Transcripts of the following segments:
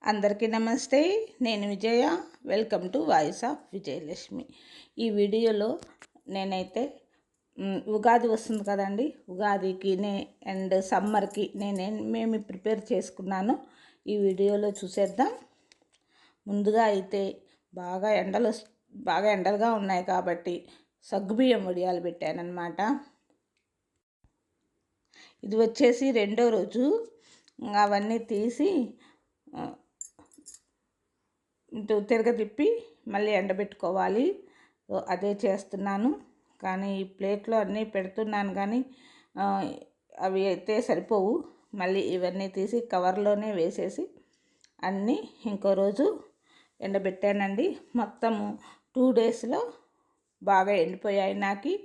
అందరికీ నమస్తే. నేను Vijaya. Welcome to voice of Vijayalakshmi. ఈ వీడియోలో నేనైతే ఉగాది వస్తుంది కదండి, ఉగాదికి అండ్ సమ్మర్కి నేనేమేమి ప్రిపేర్ చేసుకున్నాను ఈ వీడియోలో చూసేద్దాం. ముందుగా అయితే బాగా ఎండలుగా ఉన్నాయి కాబట్టి సగ్గుబియ్యం వడియాలు పెట్టానన్నమాట. ఇది వచ్చేసి రెండో రోజు. అవన్నీ తీసి ఇటు తిరగతిప్పి మళ్ళీ ఎండబెట్టుకోవాలి. అదే చేస్తున్నాను. కానీ ఈ ప్లేట్లో అన్నీ పెడుతున్నాను కానీ అవి అయితే సరిపోవు. మళ్ళీ ఇవన్నీ తీసి కవర్లోనే వేసేసి అన్నీ ఇంకో రోజు ఎండబెట్టానండి. మొత్తము 2 డేస్లో బాగా ఎండిపోయాయి. నాకు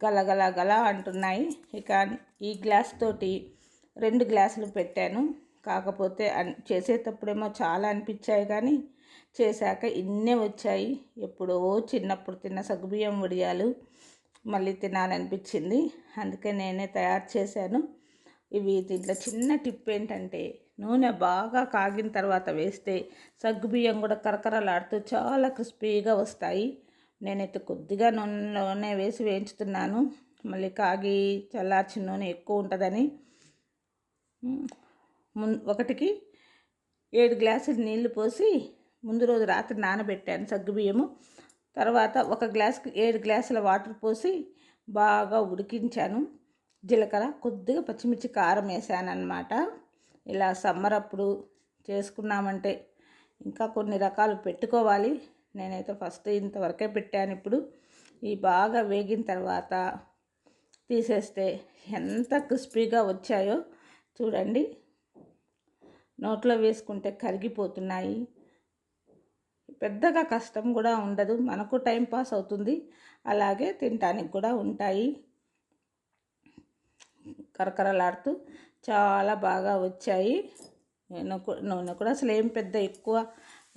గల అంటున్నాయి. ఇక ఈ గ్లాస్ తోటి 2 గ్లాసులు పెట్టాను. కాకపోతే చేసేటప్పుడేమో చాలా అనిపించాయి కానీ చేశాక ఇన్నే వచ్చాయి. ఎప్పుడో చిన్నప్పుడు తిన్న సగ్గుబియ్యం వడియాలు మళ్ళీ తినాలనిపించింది. అందుకే నేనే తయారు చేశాను. దీంట్లో చిన్న టిప్ ఏంటంటే, నూనె బాగా కాగిన తర్వాత వేస్తే సగ్గుబియ్యం కూడా కరకరలాడుతూ చాలా క్రిస్పీగా వస్తాయి. నేనైతే కొద్దిగా నూనెలోనే వేసి వేయించుతున్నాను. మళ్ళీ కాగి చల్లార్చిన నూనె ఎక్కువ ఉంటుందని ఒకటికి 7 గ్లాసులు నీళ్లు పోసి ముందు రోజు రాత్రి నానబెట్టాను సగ్గుబియ్యము. తర్వాత 1 గ్లాసుకి 7 గ్లాసుల వాటర్ పోసి బాగా ఉడికించాను. జీలకర్ర, కొద్దిగా పచ్చిమిర్చి, కారం వేసాను అన్నమాట. ఇలా సమ్మర్ అప్పుడు చేసుకున్నామంటే ఇంకా కొన్ని రకాలు పెట్టుకోవాలి. నేనైతే ఫస్ట్ ఇంతవరకే పెట్టాను. ఇప్పుడు ఈ బాగా వేగిన తర్వాత తీసేస్తే ఎంత క్రిస్పీగా వచ్చాయో చూడండి. నోట్లో వేసుకుంటే కరిగిపోతున్నాయి. పెద్దగా కష్టం కూడా ఉండదు, మనకు టైం పాస్ అవుతుంది, అలాగే తినటానికి కూడా ఉంటాయి. కరకరలాడుతూ చాలా బాగా వచ్చాయి. నూనె కూడా అసలు ఏం పెద్ద ఎక్కువ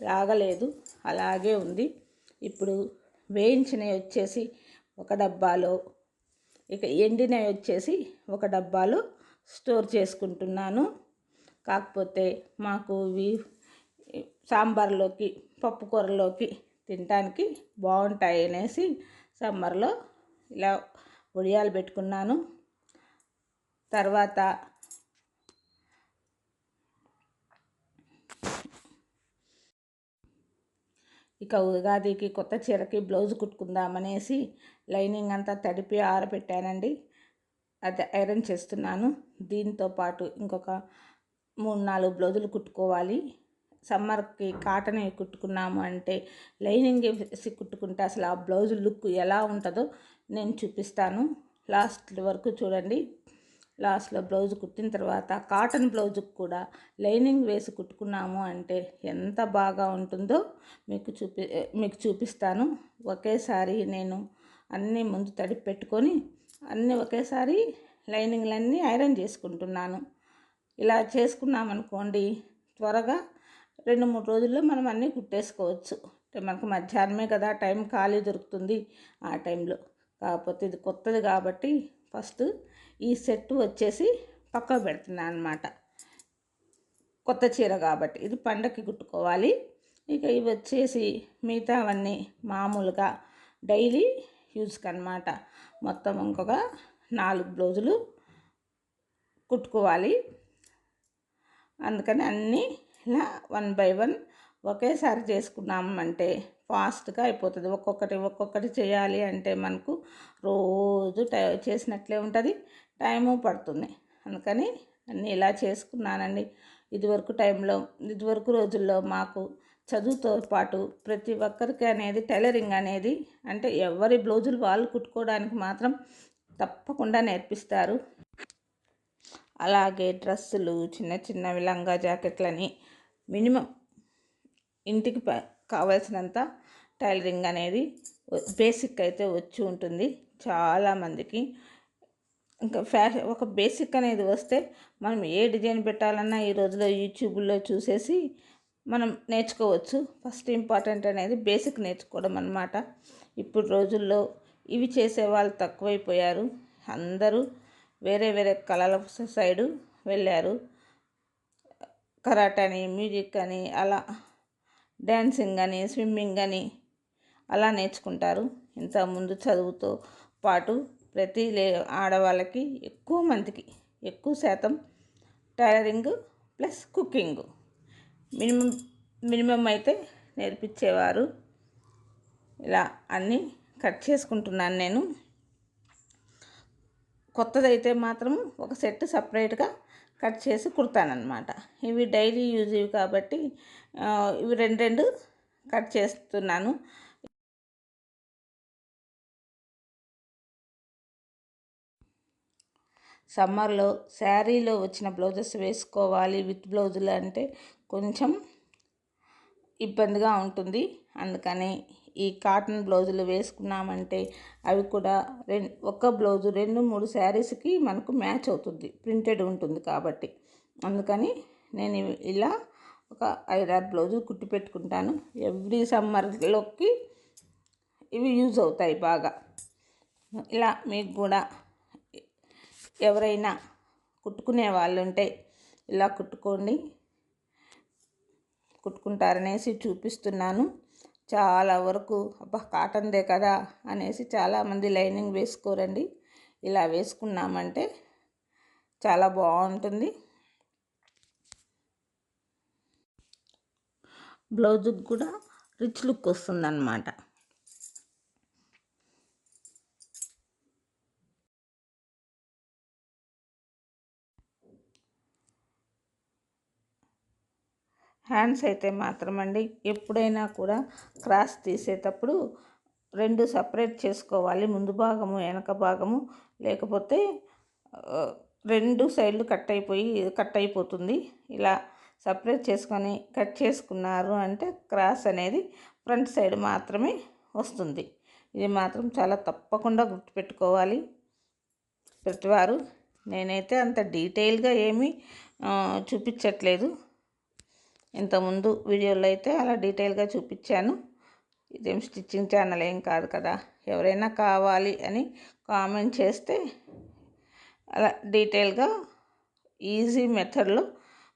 లాగలేదు, అలాగే ఉంది. ఇప్పుడు వేయించినవి వచ్చేసి ఒక డబ్బాలో, ఇక ఎండినవి వచ్చేసి ఒక డబ్బాలో స్టోర్ చేసుకుంటున్నాను. కాకపోతే మాకు ఇవి సాంబార్లోకి, పప్పు కూరలోకి తినడానికి బాగుంటాయి అనేసి సమ్మర్లో ఇలా వడియాలు పెట్టుకున్నాను. తర్వాత ఇక ఉగాదికి కొత్త చీరకి బ్లౌజ్ కుట్టుకుందామనేసి లైనింగ్ అంతా తడిపి ఆరబెట్టానండి. అది ఐరన్ చేస్తున్నాను. దీంతో పాటు ఇంకొక 3-4 బ్లౌజులు కుట్టుకోవాలి. సమ్మర్కి కాటన్ కుట్టుకున్నాము అంటే లైనింగ్ వేసి కుట్టుకుంటే అసలు ఆ బ్లౌజ్ లుక్ ఎలా ఉంటుందో నేను చూపిస్తాను. లాస్ట్ వరకు చూడండి. లాస్ట్లో బ్లౌజ్ కుట్టిన తర్వాత కాటన్ బ్లౌజుకి కూడా లైనింగ్ వేసి కుట్టుకున్నాము అంటే ఎంత బాగా ఉంటుందో మీకు చూపిస్తాను. ఒకేసారి నేను అన్నీ ముందు తడిపి పెట్టుకొని అన్నీ ఒకేసారి లైనింగ్లన్నీ ఐరన్ చేసుకుంటున్నాను. ఇలా చేసుకున్నామనుకోండి త్వరగా 2-3 రోజుల్లో మనం అన్నీ కుట్టేసుకోవచ్చు. మనకు మధ్యాహ్నమే కదా టైం ఖాళీ దొరుకుతుంది ఆ టైంలో. కాకపోతే ఇది కొత్తది కాబట్టి ఫస్ట్ ఈ సెట్ వచ్చేసి పక్కకు పెడుతున్నాను అన్నమాట. కొత్త చీర కాబట్టి ఇది పండగకి కుట్టుకోవాలి. ఇక ఇవి వచ్చేసి మిగతావన్నీ మామూలుగా డైలీ యూజ్కి అన్నమాట. మొత్తం ఇంకొక 4 బ్లౌజులు కుట్టుకోవాలి. అందుకని అన్నీ ఇలా 1 బై 1 ఒకేసారి చేసుకున్నామంటే ఫాస్ట్గా అయిపోతుంది. ఒక్కొక్కటి చేయాలి అంటే మనకు రోజు చేసినట్లే ఉంటుంది, టైము పడుతుంది. అందుకని అన్నీ ఇలా చేసుకున్నానండి. ఇదివరకు రోజుల్లో మాకు చదువుతో పాటు ప్రతి ఒక్కరికి అనేది టైలరింగ్ అనేది అంటే ఎవరి బ్లౌజులు వాళ్ళు కుట్టుకోవడానికి మాత్రం తప్పకుండా నేర్పిస్తారు. అలాగే డ్రెస్సులు, చిన్నవి లంగా జాకెట్లని మినిమం ఇంటికి కావాల్సినంత టైలరింగ్ అనేది బేసిక్ అయితే వచ్చి ఉంటుంది చాలామందికి. ఇంకా ఒక బేసిక్ అనేది వస్తే మనం ఏ డిజైన్ పెట్టాలన్నా ఈ రోజులో యూట్యూబ్లో చూసేసి మనం నేర్చుకోవచ్చు. ఫస్ట్ ఇంపార్టెంట్ అనేది బేసిక్ నేర్చుకోవడం అన్నమాట. ఇప్పుడు రోజుల్లో ఇవి చేసేవాళ్ళు తక్కువైపోయారు. అందరూ వేరే కళల సైడు వెళ్ళారు. కరాటే అని, మ్యూజిక్ అని, అలా డ్యాన్సింగ్ అని, స్విమ్మింగ్ అని అలా నేర్చుకుంటారు. ఇంతకుముందు చదువుతో పాటు ప్రతి ఆడవాళ్ళకి ఎక్కువ మందికి ఎక్కువ శాతం tailoring plus cooking minimum minimum అయితే నేర్పించేవారు. ఇలా అన్నీ కట్ చేసుకుంటున్నాను నేను. కొత్తదైతే మాత్రం ఒక సెట్ సపరేట్గా కట్ చేసి కుడతానన్నమాట. ఇవి డైలీ యూజ్ ఇవి కాబట్టి ఇవి రెండు రెండు కట్ చేస్తున్నాను. సమ్మర్లో శారీలో వచ్చిన బ్లౌజెస్ వేసుకోవాలి విత్ బ్లౌజులు అంటే కొంచెం ఇబ్బందిగా ఉంటుంది. అందుకని ఈ కాటన్ బ్లౌజులు వేసుకున్నామంటే అవి కూడా ఒక్క బ్లౌజు 2-3 శారీస్కి మనకు మ్యాచ్ అవుతుంది, ప్రింటెడ్ ఉంటుంది కాబట్టి. అందుకని నేను ఇలా ఒక 5-6 బ్లౌజులు కుట్టి పెట్టుకుంటాను. ఎవ్రీ సమ్మర్లోకి ఇవి యూజ్ అవుతాయి బాగా. ఇలా మీకు కూడా ఎవరైనా కుట్టుకునే వాళ్ళు ఉంటే ఇలా కుట్టుకుంటారనేసి చూపిస్తున్నాను. చాలా వరకు అబ్బా కాటన్దే కదా అనేసి చాలామంది లైనింగ్ వేసుకోరండి. ఇలా వేసుకున్నామంటే చాలా బాగుంటుంది. బ్లౌజుకి కూడా రిచ్ లుక్ వస్తుందన్నమాట. హ్యాండ్స్ అయితే మాత్రం అండి ఎప్పుడైనా కూడా క్రాస్ తీసేటప్పుడు 2 సపరేట్ చేసుకోవాలి, ముందు భాగము వెనక భాగము. లేకపోతే 2 సైడ్లు కట్ అయిపోతుంది. ఇలా సపరేట్ చేసుకొని కట్ చేసుకున్నారు అంటే క్రాస్ అనేది ఫ్రంట్ సైడ్ మాత్రమే వస్తుంది. ఇది మాత్రం చాలా తప్పకుండా గుర్తుపెట్టుకోవాలి ప్రతివారు. నేనైతే అంత డీటెయిల్గా ఏమీ చూపించట్లేదు. ఇంతకుముందు వీడియోలో అయితే అలా డీటెయిల్గా చూపించాను. ఇదేం స్టిచ్చింగ్ ఛానల్ ఏం కాదు కదా. ఎవరైనా కావాలి అని కామెంట్ చేస్తే అలా డీటెయిల్గా ఈజీ మెథడ్లో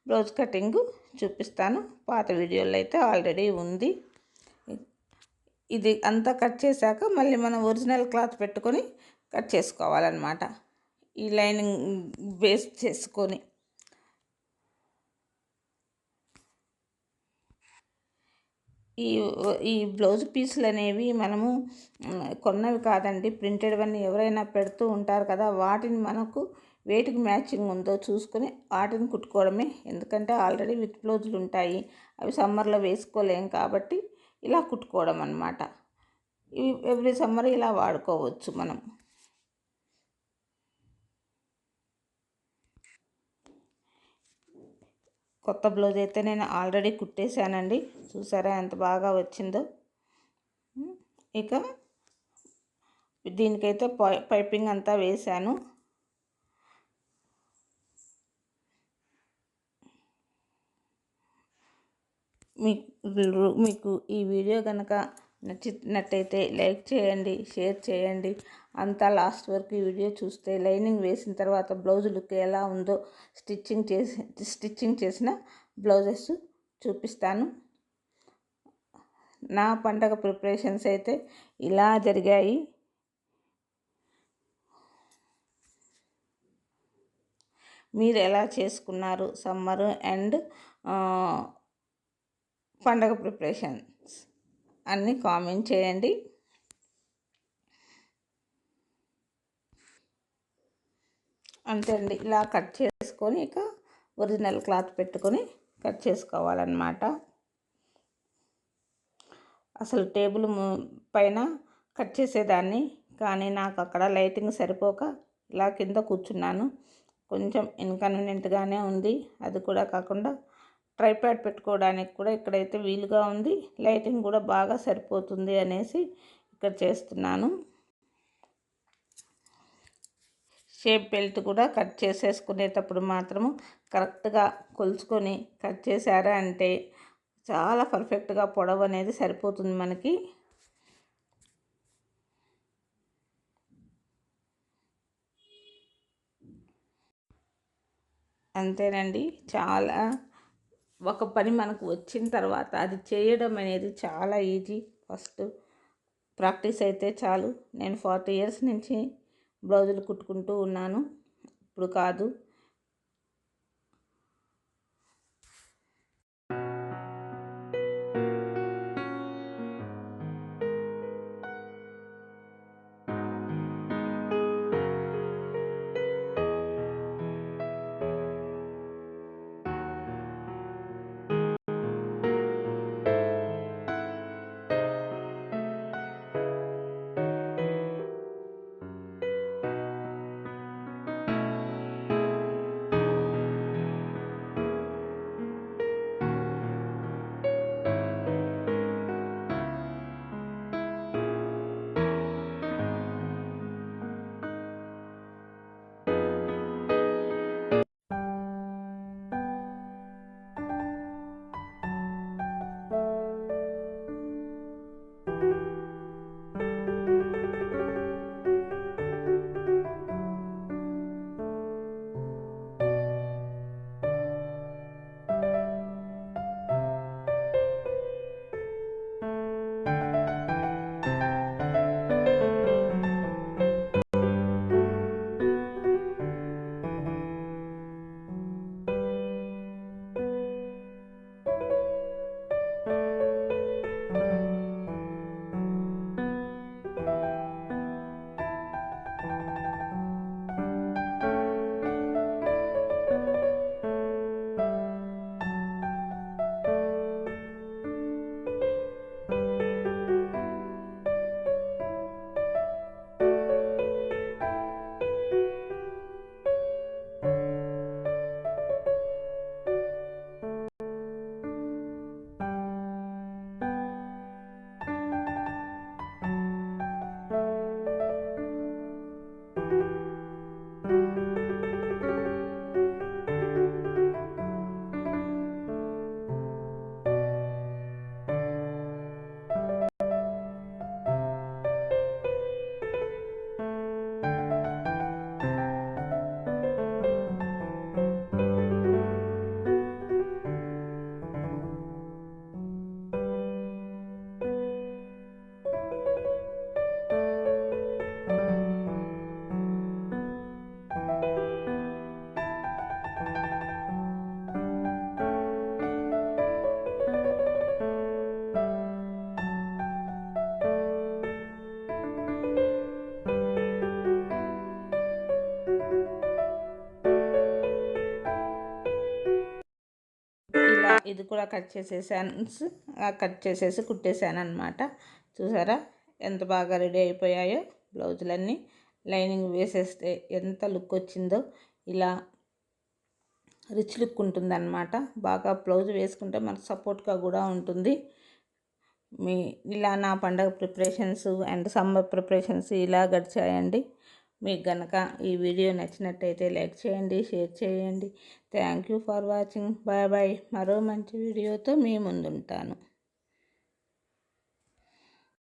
బ్లౌజ్ కటింగ్ చూపిస్తాను. పాత వీడియోలో అయితే ఆల్రెడీ ఉంది. ఇది అంతా కట్ చేశాక మళ్ళీ మనం ఒరిజినల్ క్లాత్ పెట్టుకొని కట్ చేసుకోవాలన్నమాట. ఈ లైనింగ్ బేస్ చేసుకొని ఈ బ్లౌజ్ పీసులు అనేవి మనము కొన్నవి కాదండి, ప్రింటెడ్వన్నీ ఎవరైనా పెడుతూ ఉంటారు కదా. వాటిని మనకు వేటికి మ్యాచింగ్ ఉందో చూసుకొని వాటిని కుట్టుకోవడమే. ఎందుకంటే ఆల్రెడీ విత్ బ్లౌజులు ఉంటాయి, అవి సమ్మర్లో వేసుకోలేం కాబట్టి ఇలా కుట్టుకోవడం అన్నమాట. ఇవి ఎవ్రీ సమ్మర్ ఇలా వాడుకోవచ్చు మనం. కొత్త బ్లౌజ్ అయితే నేను ఆల్రెడీ కుట్టేశానండి. చూసారా ఎంత బాగా వచ్చిందో. ఇక దీనికైతే పైపింగ్ అంతా వేశాను. మీకు ఈ వీడియో కనుక నచ్చినట్టయితే లైక్ చేయండి, షేర్ చేయండి. అంతా లాస్ట్ వరకు ఈ వీడియో చూస్తే లైనింగ్ వేసిన తర్వాత బ్లౌజ్ లుక్ ఎలా ఉందో స్టిచ్చింగ్ చేసిన బ్లౌజెస్ చూపిస్తాను. నా పండగ ప్రిపరేషన్స్ అయితే ఇలా జరిగాయి. మీరు ఎలా చేసుకున్నారు సమ్మర్ అండ్ పండగ ప్రిపరేషన్స్ అన్నీ కామెంట్ చేయండి. అంతే అండి, ఇలా కట్ చేసుకొని ఇక ఒరిజినల్ క్లాత్ పెట్టుకొని కట్ చేసుకోవాలన్నమాట. అసలు టేబుల్ పైన కట్ చేసేదాన్ని, కానీ నాకు అక్కడ లైటింగ్ సరిపోక ఇలా కింద కూర్చున్నాను. కొంచెం ఇన్కన్వీనియంట్గానే ఉంది. అది కూడా కాకుండా ట్రైప్యాడ్ పెట్టుకోవడానికి కూడా ఇక్కడైతే వీలుగా ఉంది, లైటింగ్ కూడా బాగా సరిపోతుంది అనేసి ఇక్కడ చేస్తున్నాను. షేప్ బెల్ట్ కూడా కట్ చేసేసుకునేటప్పుడు మాత్రము కరెక్ట్గా కొలుచుకొని కట్ చేశారా అంటే చాలా పర్ఫెక్ట్గా పొడవు అనేది సరిపోతుంది మనకి. అంతేనండి, చాలా ఒక పని మనకు వచ్చిన తర్వాత అది చేయడం అనేది చాలా ఈజీ. ఫస్ట్ ప్రాక్టీస్ అయితే చాలు. నేను 40 ఇయర్స్ నుంచి బ్లౌజులు కుట్టుకుంటూ ఉన్నాను, ఇప్పుడు కాదు. ఇలా ఇది కూడా కట్ చేసేసి కుట్టేసాను అనమాట. చూసారా ఎంత బాగా రెడీ అయిపోయాయో బ్లౌజులన్నీ. లైనింగ్ వేసేస్తే ఎంత లుక్ వచ్చిందో. ఇలా రిచ్ లుక్ ఉంటుందన్నమాట. బాగా బ్లౌజ్ వేసుకుంటే మనకు సపోర్ట్గా కూడా ఉంటుంది. ఇలా నా పండగ ప్రిపరేషన్స్ అండ్ సమ్మర్ ప్రిపరేషన్స్ ఇలా గడిచాయండి. మీకు కనుక ఈ వీడియో నచ్చినట్టయితే లైక్ చేయండి, షేర్ చేయండి. Thank you for watching. Bye bye. మరో మంచి వీడియోతో మీ ముందుంటాను.